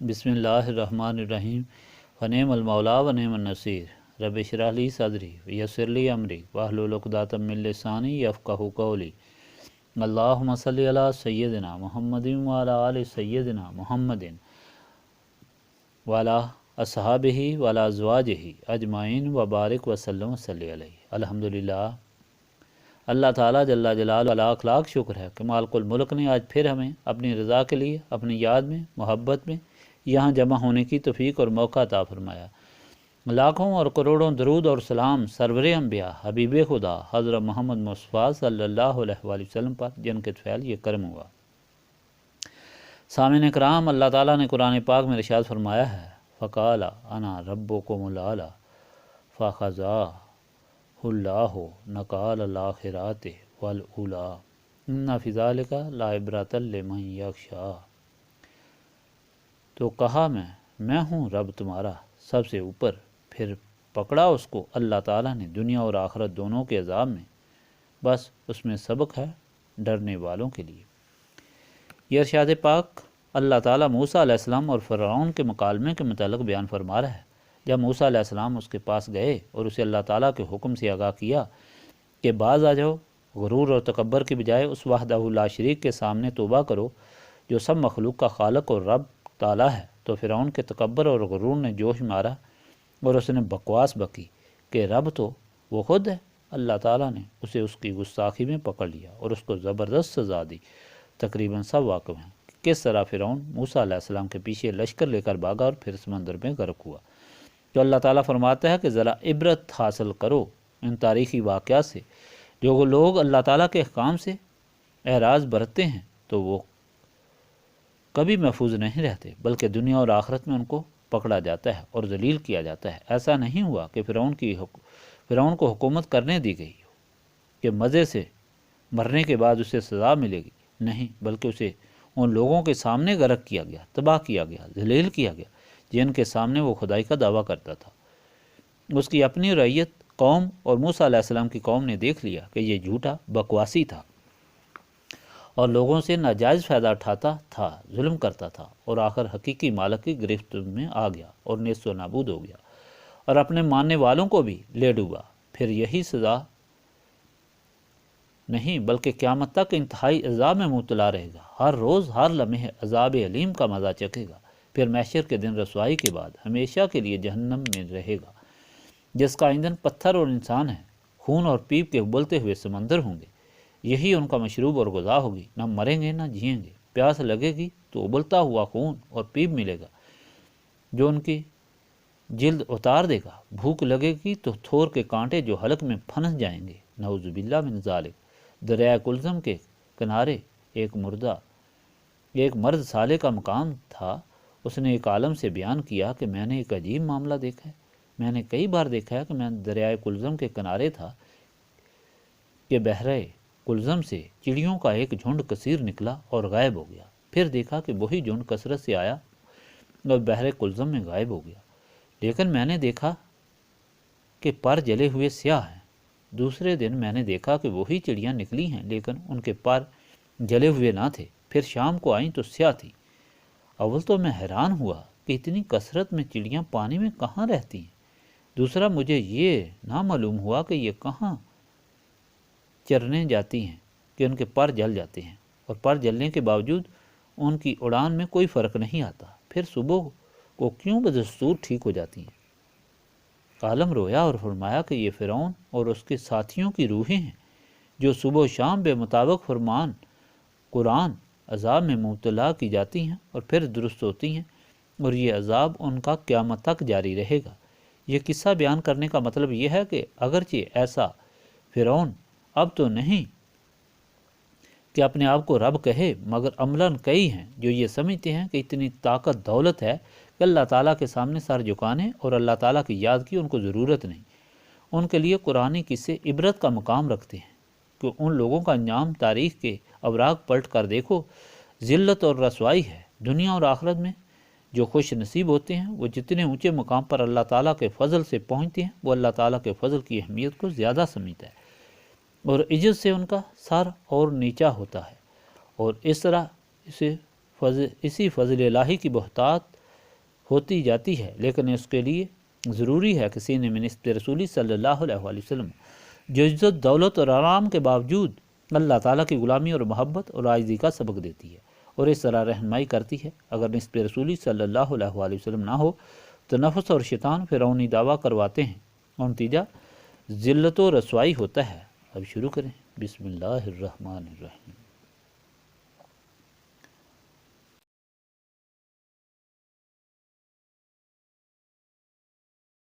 بسم اللہ الرحمن الرحیم ونعم المولا ونعم النصیر رب اشرح لی صدری ویسر لی امری واحلل عقدۃ من لسانی یفقہوا قولی اللہم صلی علی سیدنا محمد وعلی آل سیدنا محمد وعلی اصحابہ وعلی ازواجہ اجمعین وبارک وسلم وصلی علیہ۔ الحمدللہ، اللہ تعالیٰ جل جلالہ لاکھ لاکھ شکر ہے کہ مالک الملک نے آج پھر ہمیں اپنی رضا کے لیے اپنی یاد میں محبت میں یہاں جمع ہونے کی توفیق اور موقع عطا فرمایا۔ لاکھوں اور کروڑوں درود اور سلام سرور انبیاء حبیب خدا حضرت محمد مصطفیٰ صلی اللہ علیہ وآلہ وسلم پر، جن کے فعل یہ کرم ہوا۔ سامعین کرام، اللہ تعالیٰ نے قرآن پاک میں ارشاد فرمایا ہے، فقال انا ربکم الاعلی فخذاہ اللہ نکال الاخرات والاولی ان فی ذلک لعبرۃ لمن یخشی۔ تو کہا میں ہوں رب تمہارا سب سے اوپر، پھر پکڑا اس کو اللہ تعالیٰ نے دنیا اور آخرت دونوں کے عذاب میں، بس اس میں سبق ہے ڈرنے والوں کے لیے۔ یہ ارشاد پاک اللہ تعالیٰ موسیٰ علیہ السلام اور فرعون کے مکالمے کے متعلق بیان فرما رہا ہے۔ جب موسیٰ علیہ السلام اس کے پاس گئے اور اسے اللہ تعالیٰ کے حکم سے آگاہ کیا کہ باز آ جاؤ، غرور اور تکبر کی بجائے اس وحدہ لا شریک کے سامنے توبہ کرو جو سب مخلوق کا خالق اور رب تعالیٰ ہے، تو فرعون کے تکبر اور غرور نے جوش مارا اور اس نے بکواس بکی کہ رب تو وہ خود ہے۔ اللہ تعالیٰ نے اسے اس کی گستاخی میں پکڑ لیا اور اس کو زبردست سزا دی۔ تقریباً سب واقف ہیں کہ کس طرح فرعون موسیٰ علیہ السلام کے پیچھے لشکر لے کر بھاگا اور پھر سمندر میں غرق ہوا۔ تو اللہ تعالیٰ فرماتا ہے کہ ذرا عبرت حاصل کرو ان تاریخی واقعات سے۔ جو وہ لوگ اللہ تعالیٰ کے احکام سے اعراض برتتے ہیں تو وہ کبھی محفوظ نہیں رہتے، بلکہ دنیا اور آخرت میں ان کو پکڑا جاتا ہے اور ذلیل کیا جاتا ہے۔ ایسا نہیں ہوا کہ فرعون کو حکومت کرنے دی گئی ہو کہ مزے سے مرنے کے بعد اسے سزا ملے گی، نہیں، بلکہ اسے ان لوگوں کے سامنے غرق کیا گیا، تباہ کیا گیا، ذلیل کیا گیا جن کے سامنے وہ خدائی کا دعویٰ کرتا تھا۔ اس کی اپنی رعیت قوم اور موسیٰ علیہ السلام کی قوم نے دیکھ لیا کہ یہ جھوٹا بکواسی تھا اور لوگوں سے ناجائز فائدہ اٹھاتا تھا، ظلم کرتا تھا، اور آخر حقیقی مالک کی گرفت میں آ گیا اور نیست و نابود ہو گیا اور اپنے ماننے والوں کو بھی لے ڈوبا۔ پھر یہی سزا نہیں بلکہ قیامت تک انتہائی عذاب میں مبتلا رہے گا، ہر روز ہر لمحے عذاب علیم کا مزہ چکھے گا، پھر محشر کے دن رسوائی کے بعد ہمیشہ کے لیے جہنم میں رہے گا، جس کا ایندھن پتھر اور انسان ہے، خون اور پیپ کے ابلتے ہوئے سمندر ہوں گے، یہی ان کا مشروب اور غذا ہوگی، نہ مریں گے نہ جئیں گے۔ پیاس لگے گی تو ابلتا ہوا خون اور پیپ ملے گا جو ان کی جلد اتار دے گا، بھوک لگے گی تو تھور کے کانٹے جو حلق میں پھنس جائیں گے، نعوذ باللہ من ذالک۔ دریائے کلثم کے کنارے ایک مرد سالے کا مقام تھا۔ اس نے ایک عالم سے بیان کیا کہ میں نے ایک عجیب معاملہ دیکھا ہے۔ میں نے کئی بار دیکھا ہے کہ میں دریائے کلثم کے کنارے تھا کہ بحرے کلثم سے چڑیوں کا ایک جھنڈ کثیر نکلا اور غائب ہو گیا، پھر دیکھا کہ وہی جھنڈ کثرت سے آیا اور بحرے کلثم میں غائب ہو گیا، لیکن میں نے دیکھا کہ پر جلے ہوئے سیاہ ہیں۔ دوسرے دن میں نے دیکھا کہ وہی چڑیاں نکلی ہیں لیکن ان کے پر جلے ہوئے نہ تھے، پھر شام کو آئیں تو سیاہ تھی۔ اول تو میں حیران ہوا کہ اتنی کثرت میں چڑیاں پانی میں کہاں رہتی ہیں، دوسرا مجھے یہ نہ معلوم ہوا کہ یہ کہاں چرنے جاتی ہیں کہ ان کے پر جل جاتے ہیں، اور پر جلنے کے باوجود ان کی اڑان میں کوئی فرق نہیں آتا، پھر صبح کو کیوں بدستور ٹھیک ہو جاتی ہیں۔ عالم رویا اور فرمایا کہ یہ فرعون اور اس کے ساتھیوں کی روحیں ہیں جو صبح و شام بے مطابق فرمان قرآن عذاب میں مبتلا کی جاتی ہیں اور پھر درست ہوتی ہیں، اور یہ عذاب ان کا قیامت تک جاری رہے گا۔ یہ قصہ بیان کرنے کا مطلب یہ ہے کہ اگرچہ ایسا فرعون اب تو نہیں کہ اپنے آپ کو رب کہے، مگر عملاً کئی ہیں جو یہ سمجھتے ہیں کہ اتنی طاقت دولت ہے کہ اللہ تعالیٰ کے سامنے سر جھکانے اور اللہ تعالیٰ کی یاد کی ان کو ضرورت نہیں۔ ان کے لیے قرآنی قصے عبرت کا مقام رکھتے ہیں کہ ان لوگوں کا انجام تاریخ کے اوراق پلٹ کر دیکھو، ذلت اور رسوائی ہے۔ دنیا اور آخرت میں جو خوش نصیب ہوتے ہیں وہ جتنے اونچے مقام پر اللہ تعالیٰ کے فضل سے پہنچتے ہیں، وہ اللہ تعالیٰ کے فضل کی اہمیت کو زیادہ سمجھتا ہے اور عجز سے ان کا سر اور نیچا ہوتا ہے، اور اس طرح اسی فضل الہی کی بہتات ہوتی جاتی ہے، لیکن اس کے لیے ضروری ہے کہ سینے میں نسبت رسولی صلی اللہ علیہ وآلہ وسلم جو عزت، دولت اور آرام کے باوجود اللہ تعالیٰ کی غلامی اور محبت اور عاجزی کا سبق دیتی ہے اور اس طرح رہنمائی کرتی ہے۔ اگر نسبت رسولی صلی اللہ علیہ وآلہ وسلم نہ ہو تو نفس اور شیطان فرعونی دعویٰ کرواتے ہیں اور نتیجہ ذلت و رسوائی ہوتا ہے۔ اب شروع کریں۔ بسم اللہ الرحمن الرحیم۔